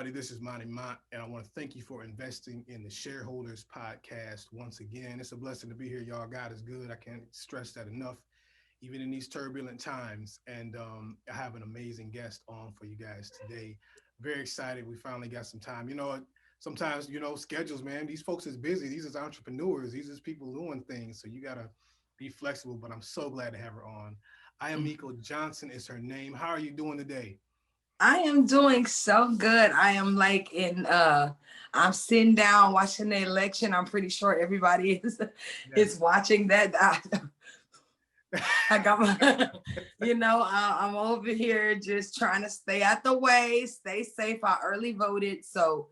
everybody. This is Monty Mont, and I want to thank you for investing in the Shareholders podcast once again. It's a blessing to be here, y'all. God is good. I can't stress that enough, even in these turbulent times. And I have an amazing guest on for you guys today. Very excited. We finally got some time. Sometimes, schedules, man, these folks is busy. These is entrepreneurs. These is people doing things. So you got to be flexible, but I'm so glad to have her on. Iomikoe Johnson is her name. How are you doing today? I am doing so good. I am I'm sitting down watching the election. I'm pretty sure everybody is Yes. watching that. I got my, I'm over here just trying to stay out the way, stay safe. I early voted, so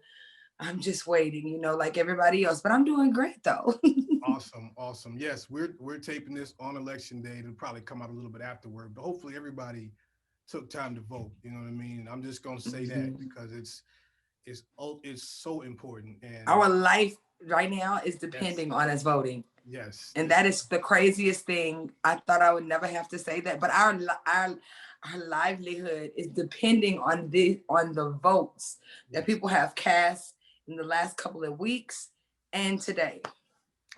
I'm just waiting, like everybody else. But I'm doing great though. Awesome, awesome. Yes, we're taping this on election day. It'll probably come out a little bit afterward, but hopefully everybody took time to vote. You know what I mean? I'm just gonna say that Mhm. because it's so important. And Our life right now is yes, depending on us voting. yes, And it's that is the craziest thing. I thought I would never have to say that, but our livelihood is depending on the votes that yes. people have cast in the last couple of weeks and today.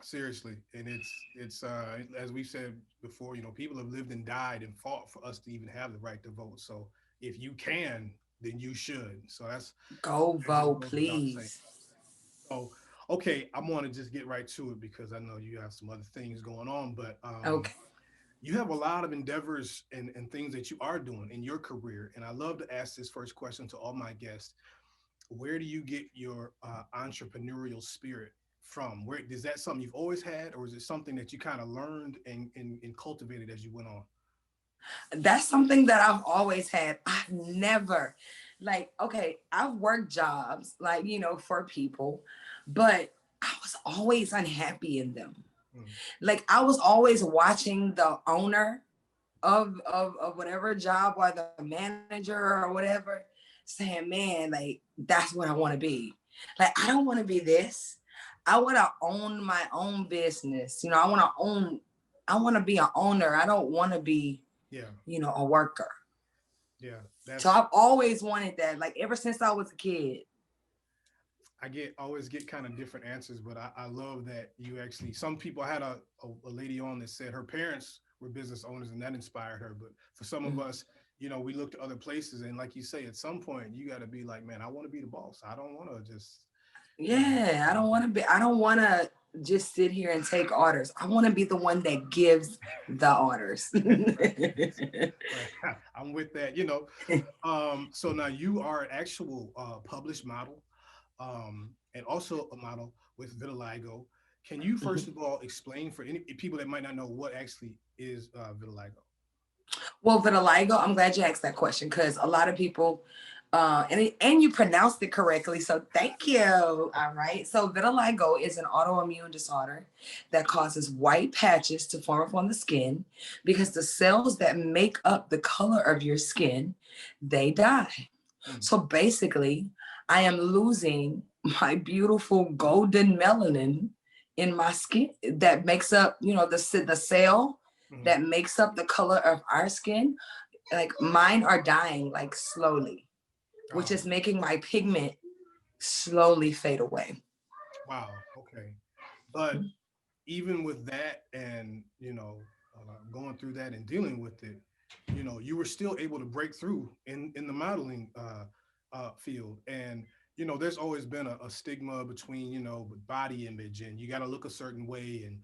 Seriously, and it's as we said before, people have lived and died and fought for us to even have the right to vote. So if you can, then you should. So Go that just vote, goes without saying. please. So okay, I want to just get right to it because I know you have some other things going on, but Okay. you have a lot of endeavors and things that you are doing in your career. And I love to ask this first question to all my guests. Where do you get your entrepreneurial spirit from? Where is that something you've always had, or is it something that you kind of learned and cultivated as you went on? That's something that I've always had. I've never, okay, I've worked jobs, for people, but I was always unhappy in them. Mm, Like I was always watching the owner of whatever job or the manager or whatever saying, man, like that's what I want to be. Like I don't want to be this. I want to own my own business. I want to be an owner. I don't want to be, yeah, a worker. yeah. So That's I've always wanted that, like ever since I was a kid. I get always get kind of different answers, but I love that you actually. Some people I had a lady on that said her parents were business owners and that inspired her. But for some of us, we look to other places and like you say, at some point you got to be like, man, I want to be the boss. I don't want to just, you know. Yeah, I don't want to just sit here and take orders. I want to be the one that gives the orders. Right. I'm with that. So now you are an actual published model, and also a model with vitiligo. Can you first of all explain for any people that might not know what actually is vitiligo? Well, vitiligo, I'm glad you asked that question because a lot of people, and you pronounced it correctly, so thank you. All right, so vitiligo is an autoimmune disorder that causes white patches to form upon the skin because the cells that make up the color of your skin, they die. Mm, So basically, I am losing my beautiful golden melanin in my skin that makes up, the cell mhm. that makes up the color of our skin. Like mine are dying like slowly, which Oh, is making my pigment slowly fade away. wow. Okay. But even with that and, going through that and dealing with it, you were still able to break through in the modeling field. And, there's always been a stigma between, with body image and you got to look a certain way. And,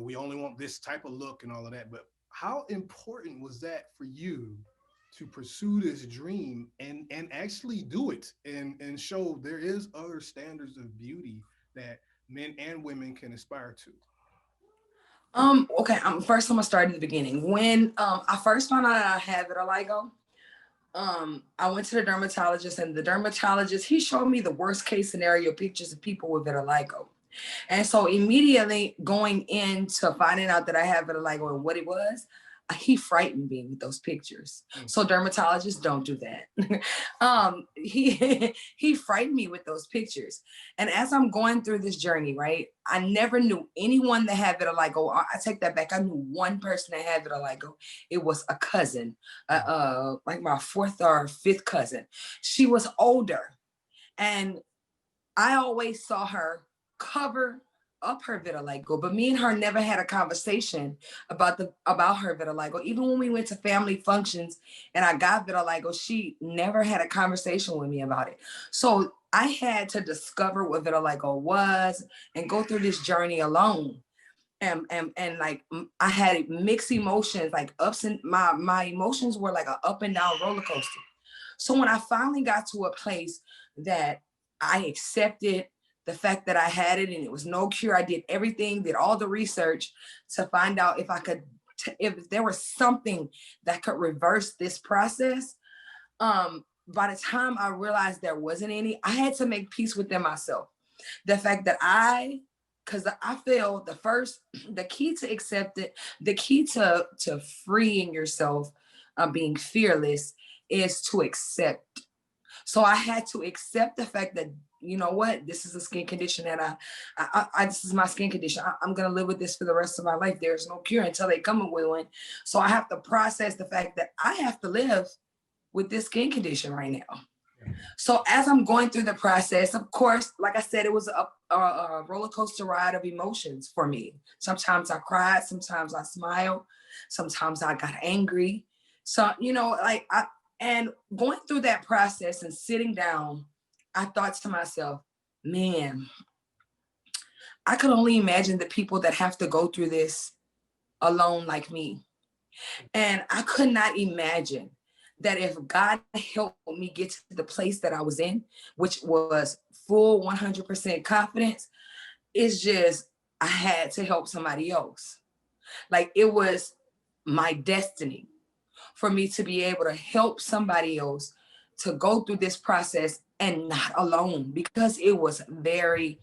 we only want this type of look and all of that. But how important was that for you to pursue this dream and actually do it and show there is other standards of beauty that men and women can aspire to? Okay, first I'm gonna start at the beginning. When I first found out I had vitiligo, I went to the dermatologist, and the dermatologist, he showed me the worst case scenario pictures of people with vitiligo. And so immediately going into finding out that I had vitiligo and what it was, he frightened me with those pictures. Mm, So dermatologists don't do that. He frightened me with those pictures. And as I'm going through this journey, right, I never knew anyone that had vitiligo. I take that back. I knew one person that had vitiligo. It was a cousin, mm, like my fourth or fifth cousin. She was older. And I always saw her cover up her vitiligo, but me and her never had a conversation about her vitiligo. Even when we went to family functions and I got vitiligo, she never had a conversation with me about it. So I had to discover what vitiligo was and go through this journey alone. And like I had mixed emotions, like ups and my emotions were like an up and down roller coaster. So when I finally got to a place that I accepted the fact that I had it and it was no cure, I did everything, did all the research to find out if I could, if there was something that could reverse this process. By the time I realized there wasn't any, I had to make peace within myself. The fact that because I feel the key to accept it, the key to freeing yourself, being fearless, is to accept. So I had to accept the fact that, you know what, this is a skin condition that this is my skin condition. I'm gonna live with this for the rest of my life. There's no cure until they come up with one. So I have to process the fact that I have to live with this skin condition right now. So as I'm going through the process, of course, like I said, it was a roller coaster ride of emotions for me. Sometimes I cried, sometimes I smiled, sometimes I got angry. So, and going through that process and sitting down, I thought to myself, man, I could only imagine the people that have to go through this alone like me. And I could not imagine that if God helped me get to the place that I was in, which was full 100% confidence, it's just, I had to help somebody else. Like it was my destiny for me to be able to help somebody else to go through this process and not alone, because it was very,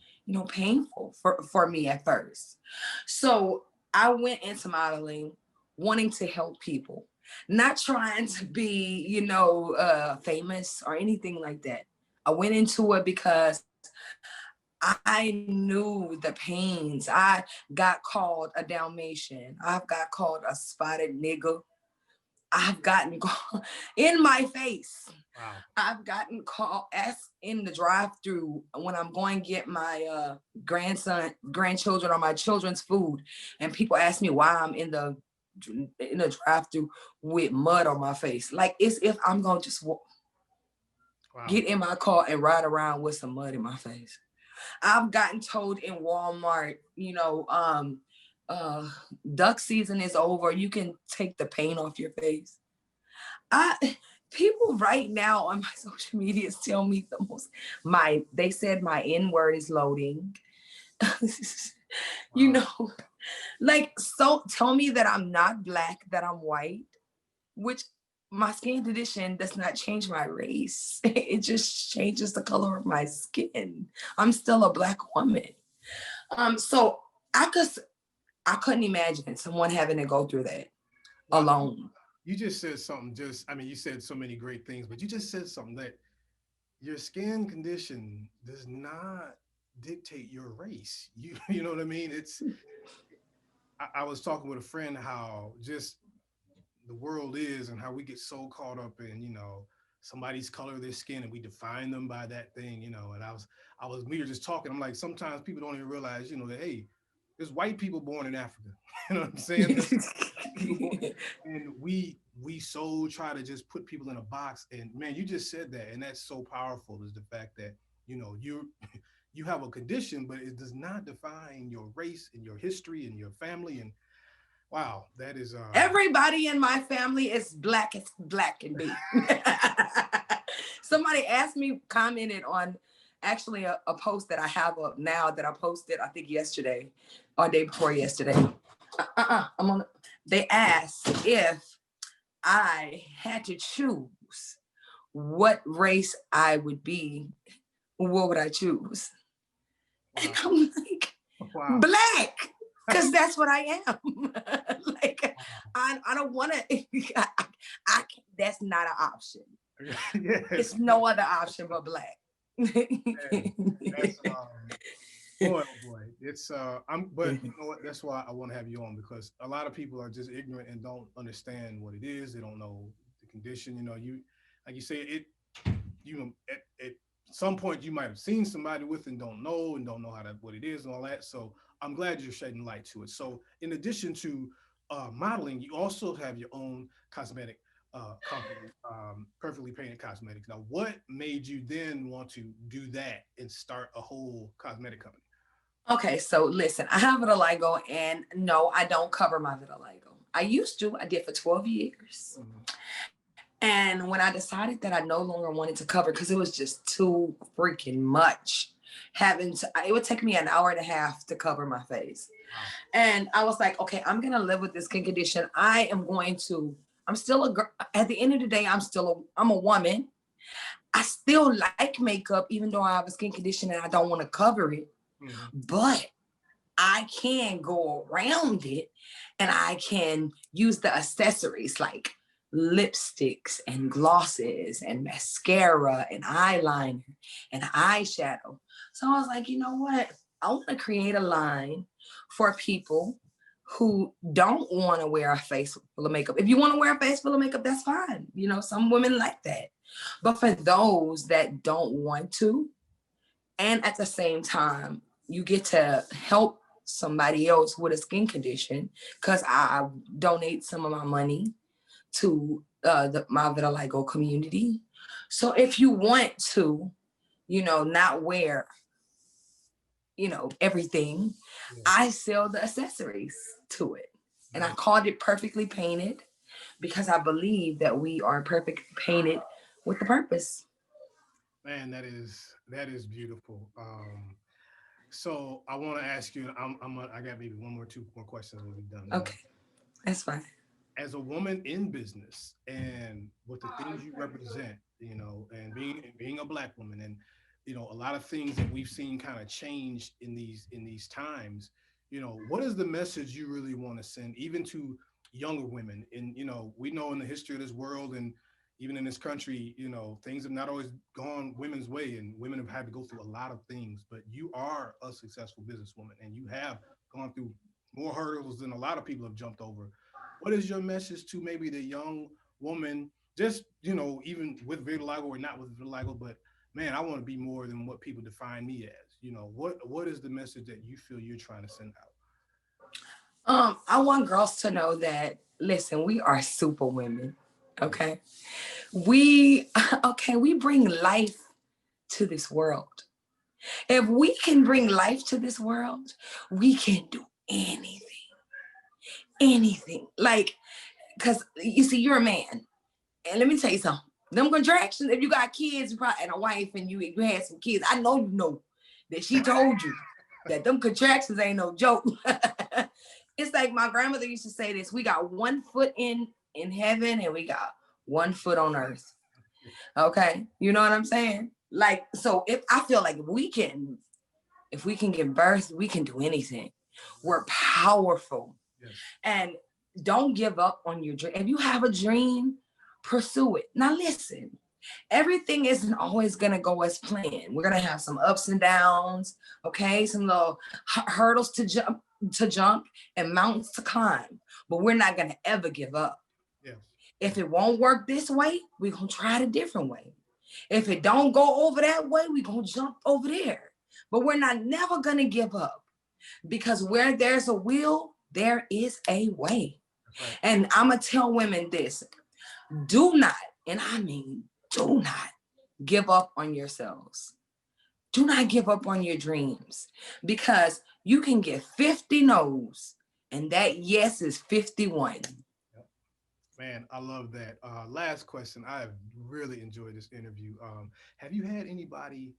painful for me at first. So I went into modeling wanting to help people, not trying to be, famous or anything like that. I went into it because I knew the pains. I got called a Dalmatian. I've got called a spotted nigger. I've gotten called in my face. Wow. I've gotten called asked in the drive-through when I'm going to get my grandchildren or my children's food, and people ask me why I'm in the drive-through with mud on my face. Like it's if I'm gonna just get in my car and ride around with some mud in my face. I've gotten told in Walmart, duck season is over. You can take the paint off your face. People right now on my social medias tell me they said my N word is loading. Wow. So tell me that I'm not Black, that I'm white, which my skin condition does not change my race. It just changes the color of my skin. I'm still a Black woman. So I couldn't imagine someone having to go through that alone. You just said something, you said so many great things, but you just said something that your skin condition does not dictate your race. You know what I mean? I was talking with a friend how just the world is and how we get so caught up in, somebody's color of their skin and we define them by that thing, and we were just talking. I'm like, sometimes people don't even realize, that, hey, there's white people born in Africa. You know what I'm saying? There's people born, and we so try to just put people in a box. And man, you just said that, and that's so powerful, is the fact that, you have a condition, but it does not define your race and your history and your family. And wow, that is everybody in my family is Black as Black can be. Somebody asked me, commented on actually a post that I have up now that I posted, I think yesterday or day before yesterday. They asked if I had to choose what race I would be, what would I choose? wow. And I'm like, Wow. Black, because that's what I am. Like, I don't want to. That's not an option. Yes. It's no other option but Black. That's boy, oh boy. It's but you know what? That's why I want to have you on, because a lot of people are just ignorant and don't understand what it is. They don't know the condition. You like you say, it some point you might have seen somebody with and don't know how what it is and all that. So I'm glad you're shedding light to it. So in addition to modeling, you also have your own cosmetic company, Perfectly Painted Cosmetics. Now, what made you then want to do that and start a whole cosmetic company? Okay, so listen, I have vitiligo, and no, I don't cover my vitiligo. I used to, I did for 12 years. Mhm. And when I decided that I no longer wanted to cover, because it was just too freaking much, having to, it would take me an hour and a half to cover my face. Wow. And I was like, okay, I'm going to live with this skin condition. I'm still a girl. At the end of the day, I'm a woman. I still like makeup, even though I have a skin condition and I don't want to cover it. Mhm. But I can go around it, and I can use the accessories like lipsticks and glosses and mascara and eyeliner and eyeshadow. So I was like, you know what? I want to create a line for people who don't want to wear a face full of makeup. If you want to wear a face full of makeup, that's fine. You know, some women like that. But for those that don't want to, and at the same time, you get to help somebody else with a skin condition, because I donate some of my money to my vitiligo community. So if you want to, not wear, everything, Yeah. I sell the accessories to it. And I Nice. called it Perfectly Painted because I believe that we are perfectly painted with the purpose. Man, that is beautiful. So I want to ask you. I got maybe one more, two more questions. We'll be done. Okay, that's fine. As a woman in business and with the things you represent, and being a black woman, and a lot of things that we've seen kind of change in these times, what is the message you really want to send even to younger women? And we know in the history of this world and even in this country, things have not always gone women's way, and women have had to go through a lot of things. But you are a successful businesswoman, and you have gone through more hurdles than a lot of people have jumped over. What is your message to maybe the young woman, just, even with vitiligo or not with vitiligo, but man, I want to be more than what people define me as? What is the message that you feel you're trying to send out? I want girls to know that, listen, we are super women. Okay. We, okay, we bring life to this world. If we can bring life to this world, we can do anything, anything. Like, because you see, you're a man. And let me tell you something. Them contractions, if you got kids and a wife and you had some kids, I know that she told you that them contractions ain't no joke. It's like my grandmother used to say this: we got one foot in heaven and we got one foot on earth. Okay, you know what I'm saying? Like, so if I feel like if we can give birth, we can do anything. We're powerful. Yes. And don't give up on your dream. If you have a dream, pursue it. Now listen, everything isn't always going to go as planned. We're going to have some ups and downs, okay? Some little hurdles to jump and mountains to climb, but we're not going to ever give up. Yes. If it won't work this way, we're going to try it a different way. If it don't go over that way, we're going to jump over there. But we're not never going to give up, because where there's a will, there is a way. Right. And I'm going to tell women this: do not, and I mean, do not give up on yourselves. Do not give up on your dreams, because you can get 50 no's and that yes is 51. Man, I love that. Last question. I have really enjoyed this interview. Have you had anybody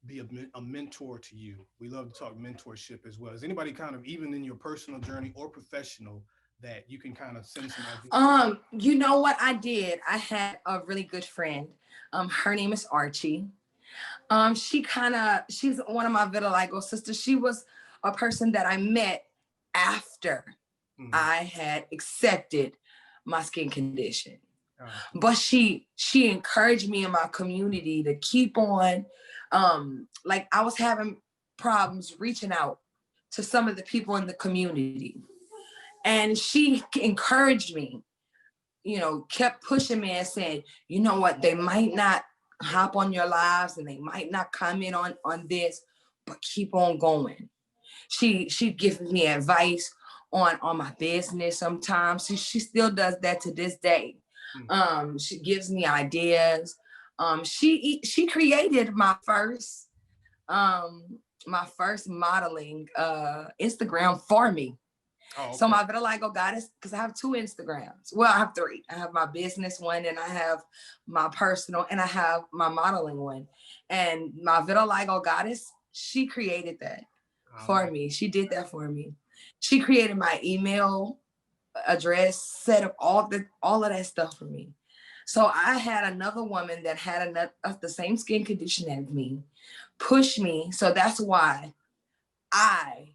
be a mentor to you? We love to talk mentorship as well. Is anybody kind of, even in your personal journey or professional, that you can kind of send some ideas? You know what I did? I had a really good friend. Her name is Archie. She's one of my vitiligo sisters. She was a person that I met after I had accepted my skin condition. But she encouraged me in my community to keep on. Like, I was having problems reaching out to some of the people in the community, and she encouraged me, kept pushing me and saying, you know what, they might not hop on your lives and they might not comment on this, but keep on going. She gives me advice on my business sometimes. She still does that to this day. She gives me ideas. She created my first modeling Instagram for me. Oh, okay. So my vitiligo goddess, because I have 2 Instagrams. Well, I have 3. I have my business one, and I have my personal, and I have my modeling one. And my vitiligo goddess, she created that for me. She did that for me. She created my email address, set up all of that stuff for me. So I had another woman that had the same skin condition as me, push me. So that's why I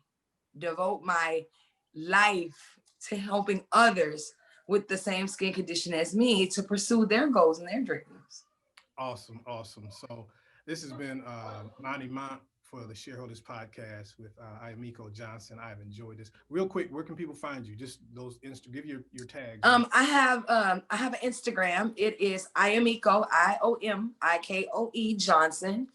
devote my life to helping others with the same skin condition as me to pursue their goals and their dreams. Awesome. So this has been Monty Mont for the Shareholders podcast with Iomikoe Johnson. I've enjoyed this. Real quick, where can people find you? Just those give your tags. I have an Instagram. It is Iomikoe, Iomikoe Johnson.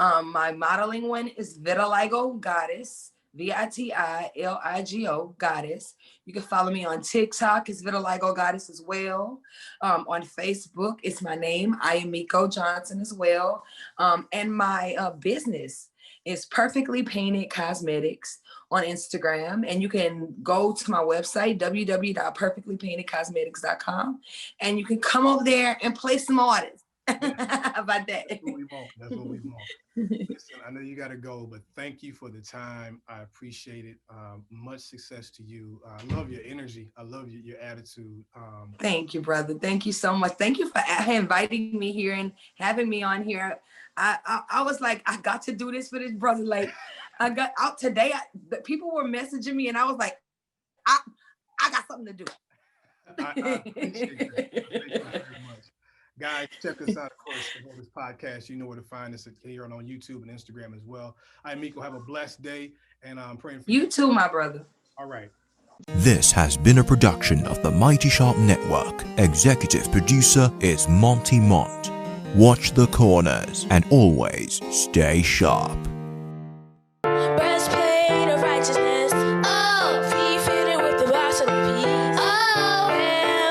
My modeling one is Vitiligo Goddess. Vitiligo Goddess. You can follow me on TikTok. It's Vitiligo Goddess as well. On Facebook, it's my name, Iomikoe Johnson as well. And my business is Perfectly Painted Cosmetics on Instagram. And you can go to my website, www.perfectlypaintedcosmetics.com. And you can come over there and place some orders. How about that? That's what we want. Listen, I know you got to go, but thank you for the time. I appreciate it. Much success to you. I love your energy. I love your attitude. Thank you, brother. Thank you so much. Thank you for inviting me here and having me on here. I was like, I got to do this for this brother. Like, I got out today. People were messaging me, and I was like, I got something to do. I appreciate that. Thank you very much. Guys, check us out, of course, for this podcast. You know where to find us here on YouTube and Instagram as well. Iomikoe, have a blessed day, and I'm praying for you too, my brother. All right. This has been a production of the Mighty Sharp Network. Executive producer is Monty Mont. Watch the corners and always stay sharp. Breastplate of righteousness. Oh, feet fitted with the gospel of peace. Oh,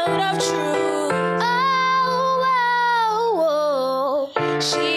belt of truth. Oh, oh, oh. She